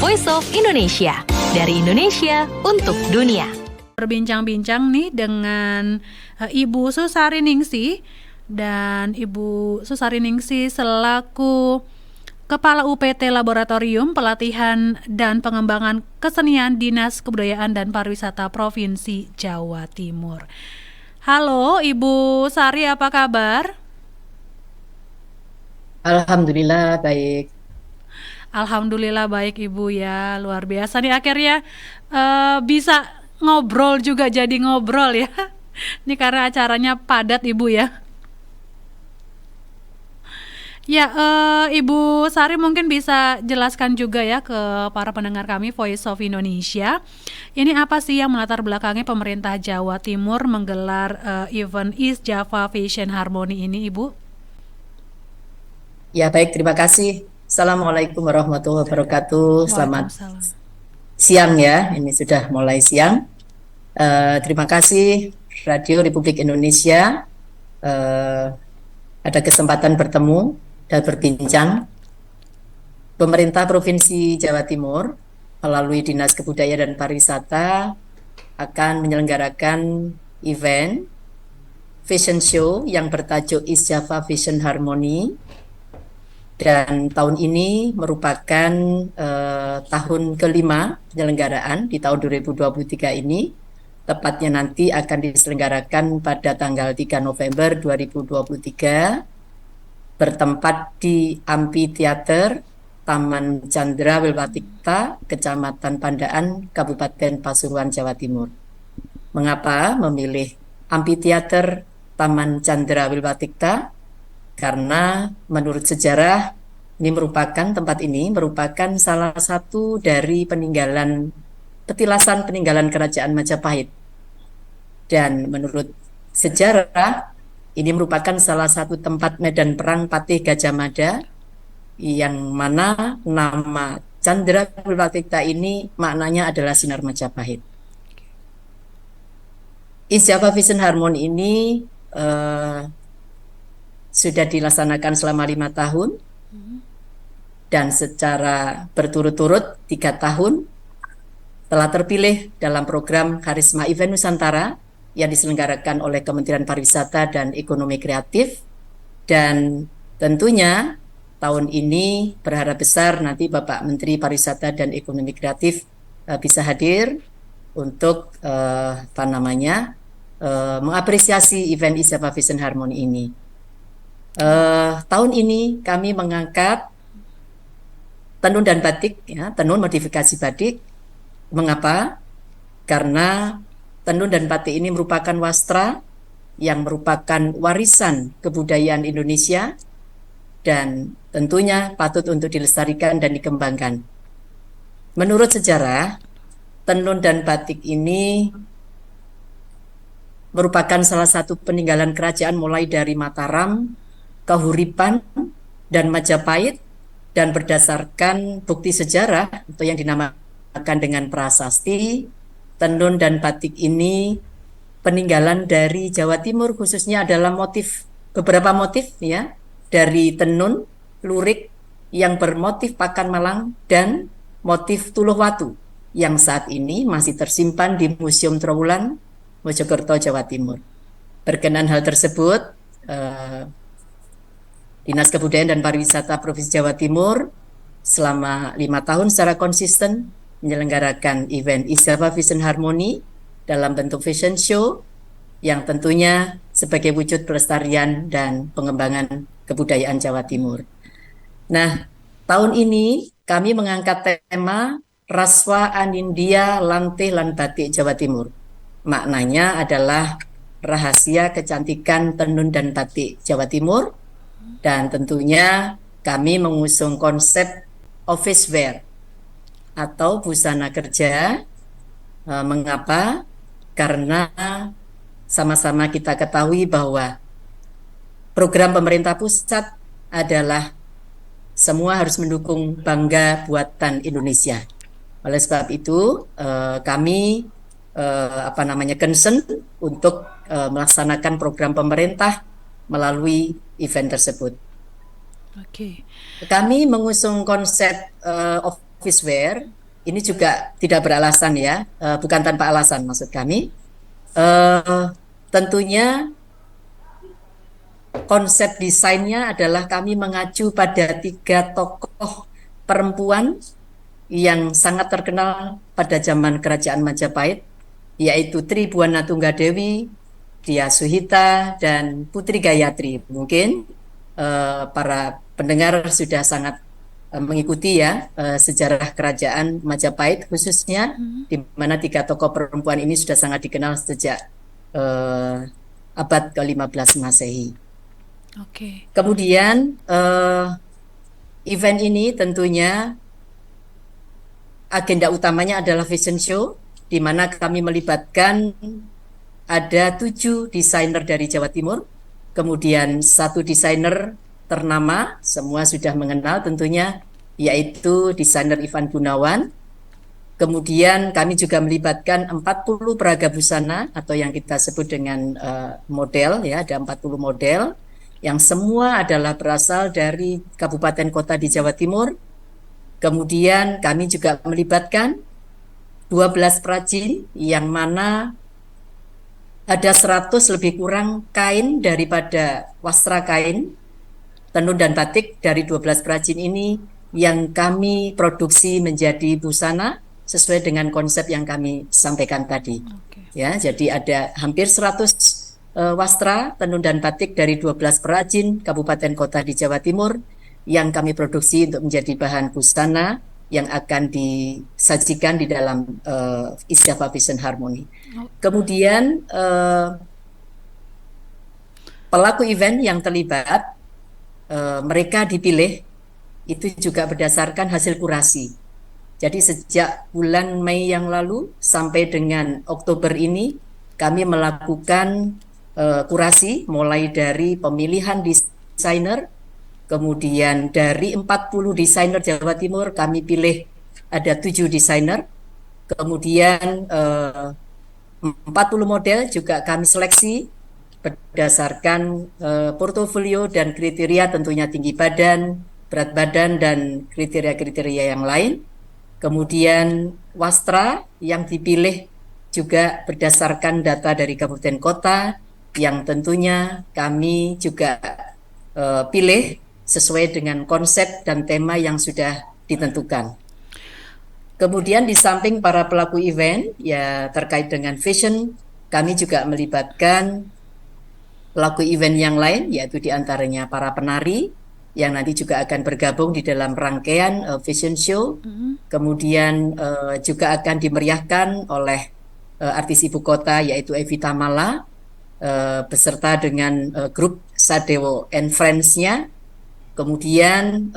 Voice of Indonesia. Dari Indonesia untuk dunia. Berbincang-bincang nih dengan Ibu Susari Ningsih. Dan Ibu Susari Ningsih selaku Kepala UPT Laboratorium Pelatihan dan Pengembangan Kesenian Dinas Kebudayaan dan Pariwisata Provinsi Jawa Timur. Halo Ibu Sari, apa kabar? Alhamdulillah baik. Alhamdulillah baik Ibu ya, luar biasa nih akhirnya bisa ngobrol juga jadi ngobrol ya. Ini karena acaranya padat Ibu ya. Ya, Ibu Sari mungkin bisa jelaskan juga ya ke para pendengar kami Voice of Indonesia. Ini apa sih yang melatar belakangi pemerintah Jawa Timur menggelar event East Java Fashion Harmony ini, Ibu? Ya baik, terima kasih. Assalamualaikum warahmatullahi wabarakatuh. Selamat siang ya, ini sudah mulai siang. Terima kasih Radio Republik Indonesia ada kesempatan bertemu dan berbincang. Pemerintah Provinsi Jawa Timur melalui Dinas Kebudayaan dan Pariwisata akan menyelenggarakan event fashion show yang bertajuk East Java Fashion Harmony, dan tahun ini merupakan tahun kelima penyelenggaraan di tahun 2023 ini. Tepatnya nanti akan diselenggarakan pada tanggal 3 November 2023 bertempat di Amphitheater Taman Candra Wilwatikta, Kecamatan Pandaan, Kabupaten Pasuruan, Jawa Timur. Mengapa memilih Amphitheater Taman Candra Wilwatikta? Karena menurut sejarah tempat ini merupakan salah satu dari petilasan peninggalan Kerajaan Majapahit. Dan menurut sejarah ini merupakan salah satu tempat medan perang Patih Gajah Mada, yang mana nama Candra Wilwatikta ini maknanya adalah sinar Majapahit. East Java Fashion Harmony ini sudah dilaksanakan selama 5 tahun dan secara berturut-turut 3 tahun telah terpilih dalam program Karisma Event Nusantara yang diselenggarakan oleh Kementerian Pariwisata dan Ekonomi Kreatif. Dan tentunya tahun ini berharap besar nanti Bapak Menteri Pariwisata dan Ekonomi Kreatif bisa hadir untuk mengapresiasi event East Java Fashion Harmony ini. Tahun ini kami mengangkat tenun dan batik, ya, tenun modifikasi batik. Mengapa? Karena tenun dan batik ini merupakan wastra yang merupakan warisan kebudayaan Indonesia dan tentunya patut untuk dilestarikan dan dikembangkan. Menurut sejarah, tenun dan batik ini merupakan salah satu peninggalan kerajaan mulai dari Mataram, Kahuripan, dan Majapahit, dan berdasarkan bukti sejarah atau yang dinamakan dengan prasasti, tenun dan batik ini peninggalan dari Jawa Timur, khususnya adalah beberapa motif ya, dari tenun, lurik yang bermotif pakan malang dan motif tuluh watu yang saat ini masih tersimpan di Museum Trowulan, Mojokerto, Jawa Timur. Berkenan hal tersebut, Dinas Kebudayaan dan Pariwisata Provinsi Jawa Timur selama 5 tahun secara konsisten menyelenggarakan event East Java Fashion Harmony dalam bentuk fashion show yang tentunya sebagai wujud pelestarian dan pengembangan kebudayaan Jawa Timur. Nah, tahun ini kami mengangkat tema Raswa Anindya Lantih Lan Batik Jawa Timur. Maknanya adalah rahasia kecantikan tenun dan batik Jawa Timur, dan tentunya kami mengusung konsep office wear atau busana kerja. Mengapa? Karena sama-sama kita ketahui bahwa program pemerintah pusat adalah semua harus mendukung bangga buatan Indonesia. Oleh sebab itu kami concern untuk melaksanakan program pemerintah melalui event tersebut. Kami mengusung konsep office wear ini juga tidak beralasan ya, bukan tanpa alasan maksud kami. Tentunya konsep desainnya adalah kami mengacu pada 3 tokoh perempuan yang sangat terkenal pada zaman Kerajaan Majapahit, yaitu Tri Buana Tunggadewi, Dia Suhita, dan Putri Gayatri. Mungkin para pendengar sudah sangat mengikuti ya sejarah Kerajaan Majapahit khususnya, di mana 3 tokoh perempuan ini sudah sangat dikenal sejak abad ke-15 Masehi. Oke. Kemudian event ini tentunya agenda utamanya adalah fashion show, di mana kami melibatkan ada 7 desainer dari Jawa Timur, kemudian 1 desainer ternama, semua sudah mengenal tentunya, yaitu desainer Ivan Gunawan. Kemudian kami juga melibatkan 40 peraga busana atau yang kita sebut dengan model ya, ada 40 model yang semua adalah berasal dari kabupaten kota di Jawa Timur. Kemudian kami juga melibatkan 12 perajin yang mana ada 100 lebih kurang kain daripada wastra kain, tenun dan batik dari 12 perajin ini yang kami produksi menjadi busana sesuai dengan konsep yang kami sampaikan tadi. Ya, jadi ada hampir 100 wastra, tenun dan batik dari 12 perajin kabupaten kota di Jawa Timur yang kami produksi untuk menjadi bahan busana yang akan disajikan di dalam East Java Fashion Harmony. Kemudian pelaku event yang terlibat, mereka dipilih itu juga berdasarkan hasil kurasi. Jadi sejak bulan Mei yang lalu sampai dengan Oktober ini kami melakukan kurasi mulai dari pemilihan desainer, kemudian dari 40 desainer Jawa Timur kami pilih ada 7 desainer, kemudian 40 model juga kami seleksi berdasarkan portofolio dan kriteria, tentunya tinggi badan, berat badan, dan kriteria-kriteria yang lain. Kemudian wastra yang dipilih juga berdasarkan data dari kabupaten kota yang tentunya kami juga pilih sesuai dengan konsep dan tema yang sudah ditentukan. Kemudian di samping para pelaku event ya terkait dengan fashion, kami juga melibatkan pelaku event yang lain, yaitu diantaranya para penari yang nanti juga akan bergabung di dalam rangkaian fashion show. Kemudian juga akan dimeriahkan oleh artis ibu kota yaitu Evita Mala beserta dengan grup Sadewo and Friends-nya. Kemudian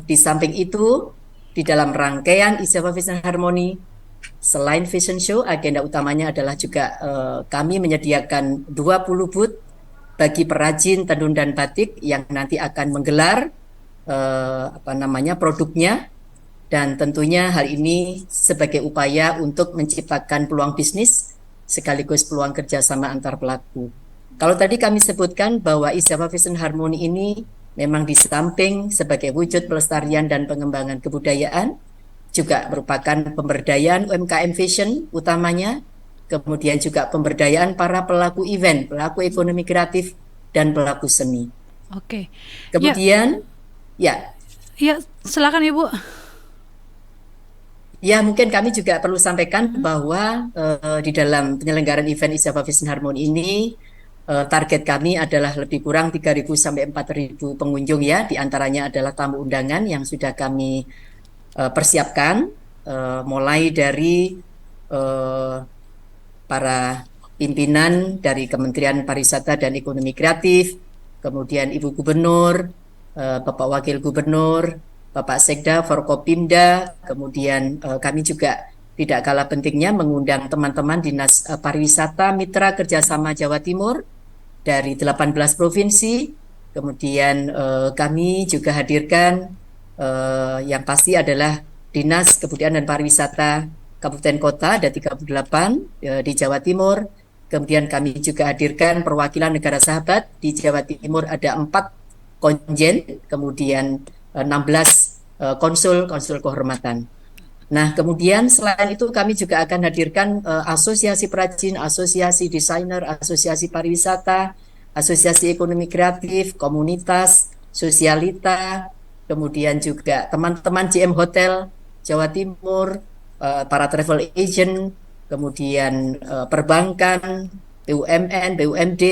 di samping itu di dalam rangkaian East Java Fashion Harmony, selain fashion show, agenda utamanya adalah juga kami menyediakan 20 booth bagi perajin tenun dan batik yang nanti akan menggelar produknya, dan tentunya hal ini sebagai upaya untuk menciptakan peluang bisnis sekaligus peluang kerjasama antar pelaku. Kalau tadi kami sebutkan bahwa East Java Fashion Harmony ini memang di samping sebagai wujud pelestarian dan pengembangan kebudayaan, juga merupakan pemberdayaan UMKM fashion utamanya, kemudian juga pemberdayaan para pelaku event, pelaku ekonomi kreatif, dan pelaku seni. Oke. Kemudian, ya, silakan Ibu. Ya, mungkin kami juga perlu sampaikan bahwa di dalam penyelenggaraan event East Java Fashion Harmony ini, target kami adalah lebih kurang 3.000 sampai 4.000 pengunjung ya, diantaranya adalah tamu undangan yang sudah kami persiapkan, mulai dari para pimpinan dari Kementerian Pariwisata dan Ekonomi Kreatif, kemudian Ibu Gubernur, Bapak Wakil Gubernur, Bapak Sekda, Forkopimda, kemudian kami juga tidak kalah pentingnya mengundang teman-teman Dinas Pariwisata Mitra Kerjasama Jawa Timur dari 18 provinsi, kemudian kami juga hadirkan yang pasti adalah Dinas Kebudayaan dan Pariwisata Kabupaten Kota ada 38 di Jawa Timur. Kemudian kami juga hadirkan perwakilan negara sahabat di Jawa Timur ada 4 konjen, kemudian 16 konsul kehormatan. Nah, kemudian selain itu kami juga akan hadirkan asosiasi perajin, asosiasi desainer, asosiasi pariwisata, asosiasi ekonomi kreatif, komunitas, sosialita, kemudian juga teman-teman JM Hotel Jawa Timur, para travel agent, kemudian perbankan, BUMN, BUMD,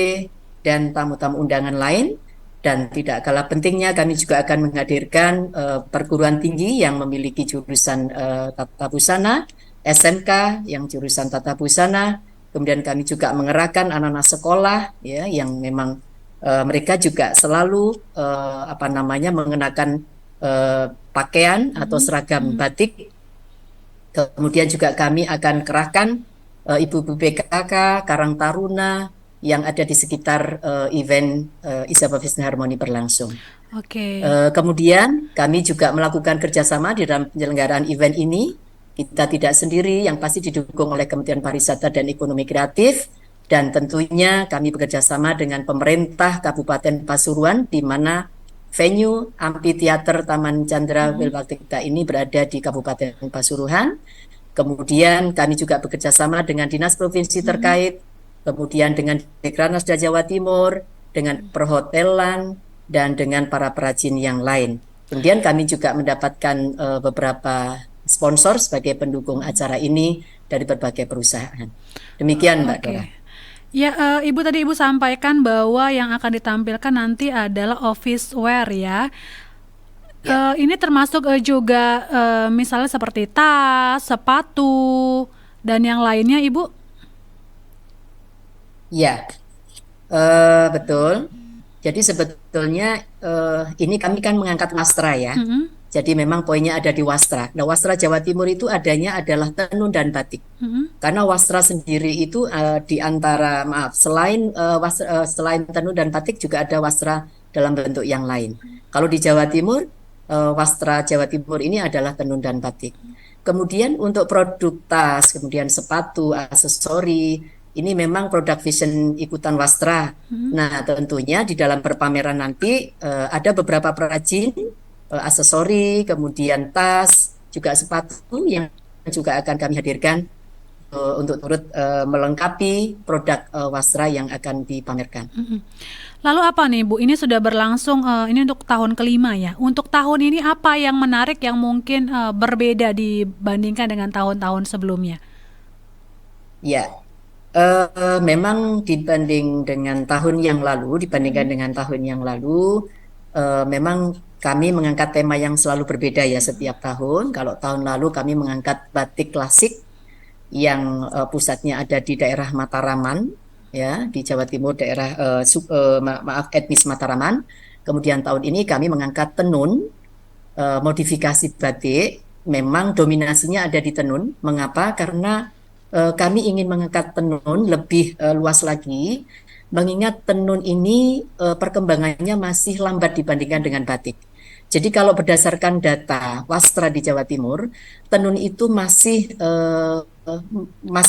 dan tamu-tamu undangan lain. Dan tidak kalah pentingnya kami juga akan menghadirkan perguruan tinggi yang memiliki jurusan tata busana, SMK yang jurusan tata busana, kemudian kami juga mengerahkan anak-anak sekolah ya yang memang mereka juga selalu apa namanya mengenakan pakaian atau seragam batik. Kemudian juga kami akan kerahkan ibu-ibu PKK, Karang Taruna yang ada di sekitar event Isaba Fashion Harmony berlangsung. Oke. Kemudian kami juga melakukan kerjasama di dalam penyelenggaraan event ini. Kita tidak sendiri, yang pasti didukung oleh Kementerian Pariwisata dan Ekonomi Kreatif, dan tentunya kami bekerjasama dengan pemerintah Kabupaten Pasuruan, di mana venue Amphitheater Taman Chandra Wilwaktika ini berada di Kabupaten Pasuruan. Kemudian kami juga bekerjasama dengan dinas provinsi terkait, kemudian dengan Dekranasda Jawa Timur, dengan perhotelan, dan dengan para perajin yang lain. Kemudian kami juga mendapatkan beberapa sponsor sebagai pendukung acara ini dari berbagai perusahaan. Demikian Mbak Dora. Ya, Ibu sampaikan bahwa yang akan ditampilkan nanti adalah office wear ya. Ini termasuk juga misalnya seperti tas, sepatu, dan yang lainnya, Ibu? Ya, betul. Jadi sebetulnya ini kami kan mengangkat wastra ya. Jadi memang poinnya ada di wastra. Nah, wastra Jawa Timur itu adanya adalah tenun dan batik. Karena wastra sendiri itu di antara selain tenun dan batik juga ada wastra dalam bentuk yang lain. Kalau di Jawa Timur wastra Jawa Timur ini adalah tenun dan batik. Kemudian untuk produk tas, kemudian sepatu, aksesori, ini memang produk fashion ikutan wastra. Nah, tentunya di dalam perpameran nanti ada beberapa perajin aksesori, kemudian tas, juga sepatu yang juga akan kami hadirkan untuk turut melengkapi produk wastra yang akan dipamerkan. Lalu apa nih Bu, ini sudah berlangsung, ini untuk tahun kelima ya. Untuk tahun ini apa yang menarik yang mungkin berbeda dibandingkan dengan tahun-tahun sebelumnya? Ya, memang dibandingkan dengan tahun yang lalu, memang kami mengangkat tema yang selalu berbeda ya setiap tahun. Kalau tahun lalu kami mengangkat batik klasik yang pusatnya ada di daerah Mataraman, ya di Jawa Timur, daerah etnis Mataraman. Kemudian tahun ini kami mengangkat tenun, modifikasi batik. Memang dominasinya ada di tenun. Mengapa? Karena kami ingin mengangkat tenun lebih luas lagi, mengingat tenun ini perkembangannya masih lambat dibandingkan dengan batik. Jadi kalau berdasarkan data wastra di Jawa Timur, tenun itu masih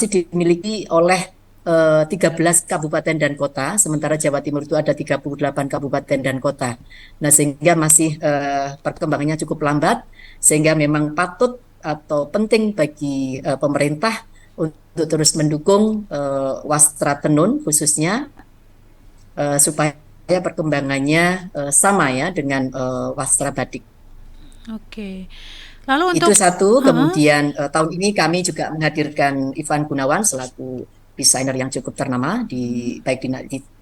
dimiliki oleh 13 kabupaten dan kota, sementara Jawa Timur itu ada 38 kabupaten dan kota. Nah, sehingga masih perkembangannya cukup lambat, sehingga memang patut atau penting bagi pemerintah untuk terus mendukung wastra tenun khususnya supaya perkembangannya sama ya dengan wastra batik. Oke. Lalu untuk itu satu. Kemudian tahun ini kami juga menghadirkan Ivan Gunawan selaku desainer yang cukup ternama baik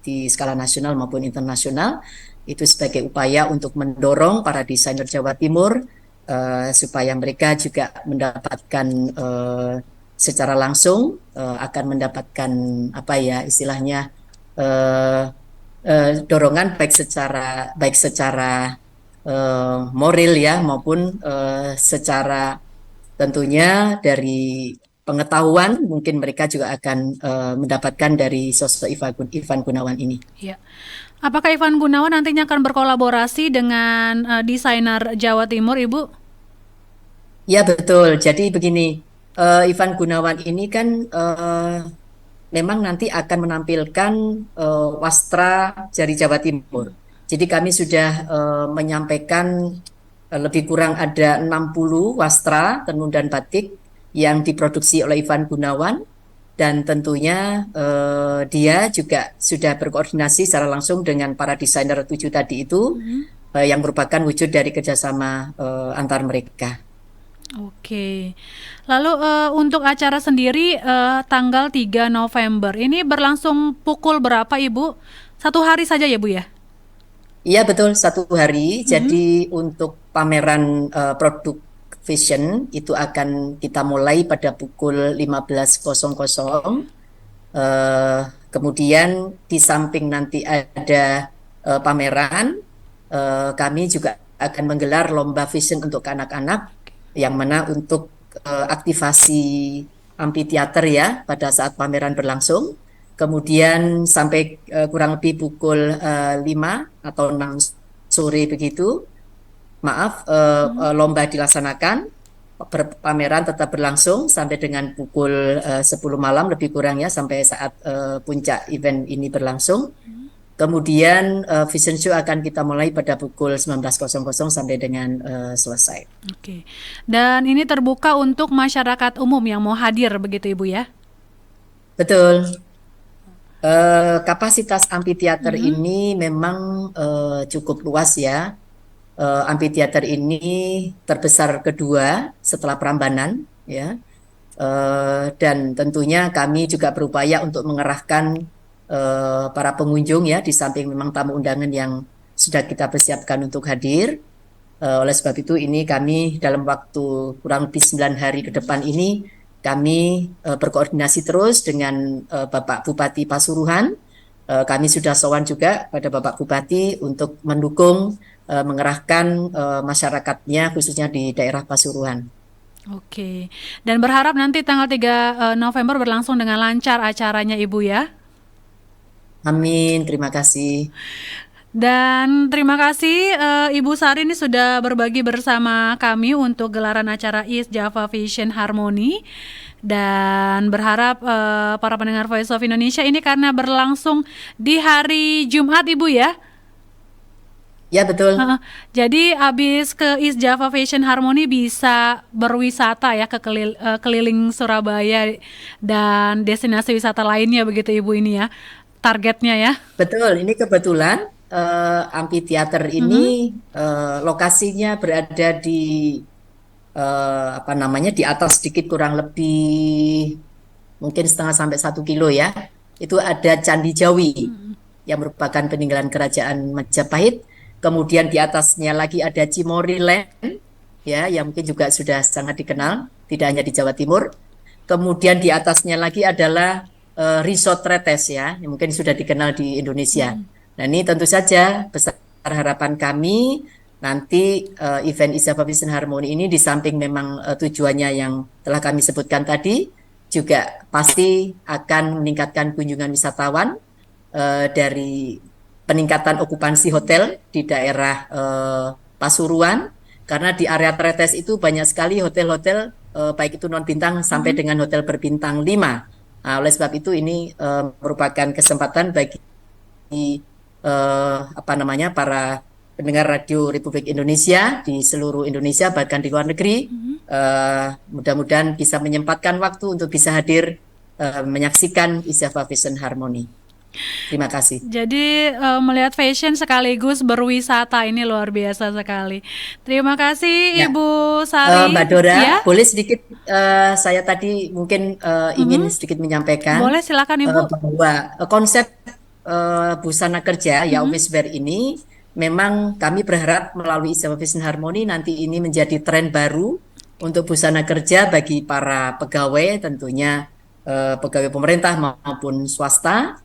di skala nasional maupun internasional. Itu sebagai upaya untuk mendorong para desainer Jawa Timur supaya mereka juga mendapatkan secara langsung akan mendapatkan apa ya istilahnya dorongan baik secara moral ya maupun secara tentunya dari pengetahuan mungkin mereka juga akan mendapatkan dari sosok Ivan Gunawan ini. Ya. Apakah Ivan Gunawan nantinya akan berkolaborasi dengan desainer Jawa Timur, Ibu? Ya betul. Jadi begini, Ivan Gunawan ini kan memang nanti akan menampilkan wastra dari Jawa Timur. Jadi kami sudah menyampaikan lebih kurang ada 60 wastra tenun dan batik yang diproduksi oleh Ivan Gunawan, dan tentunya dia juga sudah berkoordinasi secara langsung dengan para desainer 7 tadi itu, yang merupakan wujud dari kerjasama antar mereka. Oke. Lalu untuk acara sendiri tanggal 3 November ini berlangsung pukul berapa Ibu? Satu hari saja ya Bu ya? Iya betul, 1 hari. Jadi untuk pameran produk fashion itu akan kita mulai pada pukul 15.00. Kemudian di samping nanti ada pameran, kami juga akan menggelar lomba fashion untuk anak-anak, yang mana untuk aktivasi amphitheater ya pada saat pameran berlangsung. Kemudian sampai kurang lebih pukul 5 atau 6 sore begitu, lomba dilaksanakan, pameran tetap berlangsung sampai dengan pukul 10 malam lebih kurang ya, sampai saat puncak event ini berlangsung. Kemudian fashion show akan kita mulai pada pukul 19.00 sampai dengan selesai. Oke. Dan ini terbuka untuk masyarakat umum yang mau hadir begitu Ibu ya? Betul. Kapasitas amphitheater ini memang cukup luas ya. Amphitheater ini terbesar kedua setelah Prambanan ya. Dan tentunya kami juga berupaya untuk mengerahkan para pengunjung ya, di samping memang tamu undangan yang sudah kita persiapkan untuk hadir. Oleh sebab itu ini kami dalam waktu kurang lebih 9 hari ke depan ini kami berkoordinasi terus dengan Bapak Bupati Pasuruan. Kami sudah sowan juga pada Bapak Bupati untuk mendukung mengerahkan masyarakatnya khususnya di daerah Pasuruan. Oke. Dan berharap nanti tanggal 3 November berlangsung dengan lancar acaranya Ibu ya? Amin, terima kasih. Dan terima kasih Ibu Sari ini sudah berbagi bersama kami untuk gelaran acara East Java Fashion Harmony. Dan berharap para pendengar Voice of Indonesia ini karena berlangsung di hari Jumat Ibu ya? Ya betul. Jadi habis ke East Java Fashion Harmony bisa berwisata ya ke keliling Surabaya dan destinasi wisata lainnya begitu Ibu ini ya? Targetnya ya. Betul, ini kebetulan amphitheater ini lokasinya berada di di atas sedikit, kurang lebih mungkin setengah sampai 1 kilo ya. Itu ada Candi Jawi yang merupakan peninggalan kerajaan Majapahit. Kemudian di atasnya lagi ada Cimory Land ya, yang mungkin juga sudah sangat dikenal tidak hanya di Jawa Timur. Kemudian di atasnya lagi adalah Resort Tretes ya, yang mungkin sudah dikenal di Indonesia. Nah ini tentu saja besar harapan kami nanti event East Java Fashion Harmony ini di samping memang tujuannya yang telah kami sebutkan tadi, juga pasti akan meningkatkan kunjungan wisatawan dari peningkatan okupansi hotel di daerah Pasuruan, karena di area Tretes itu banyak sekali hotel-hotel baik itu non bintang sampai dengan hotel berbintang 5. Nah, oleh sebab itu ini merupakan kesempatan bagi para pendengar radio Republik Indonesia di seluruh Indonesia bahkan di luar negeri, mudah-mudahan bisa menyempatkan waktu untuk bisa hadir menyaksikan East Java Fashion Harmony. Terima kasih. Jadi melihat fashion sekaligus berwisata ini luar biasa sekali. Terima kasih Ya. Ibu Sari. Mbak Dora, Ya? boleh sedikit saya tadi mungkin ingin sedikit menyampaikan Boleh silakan Ibu. bahwa konsep busana kerja ya office wear ini memang kami berharap melalui East Java Fashion Harmony nanti ini menjadi tren baru untuk busana kerja bagi para pegawai, tentunya pegawai pemerintah maupun swasta,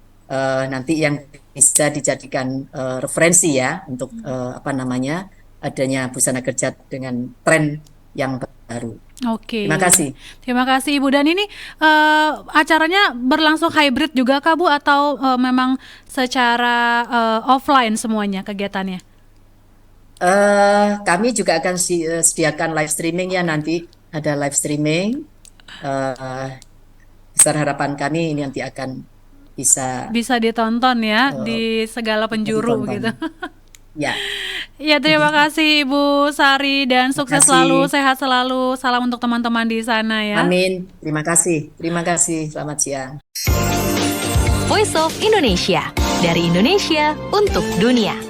nanti yang bisa dijadikan referensi ya untuk adanya busana kerja dengan tren yang baru. Oke. Terima kasih. Terima kasih Ibu. Dan ini acaranya berlangsung hybrid juga kah Bu, atau memang secara offline semuanya kegiatannya? Kami juga akan sediakan live streaming ya, nanti ada live streaming. Besar harapan kami ini nanti akan bisa ditonton ya di segala penjuru ditonton. gitu. Ya, Ya, terima kasih Ibu Sari dan terima sukses kasih. selalu, sehat selalu. Salam untuk teman-teman di sana ya. Amin. Terima kasih. Terima kasih. Selamat siang. Voice of Indonesia, dari Indonesia untuk dunia.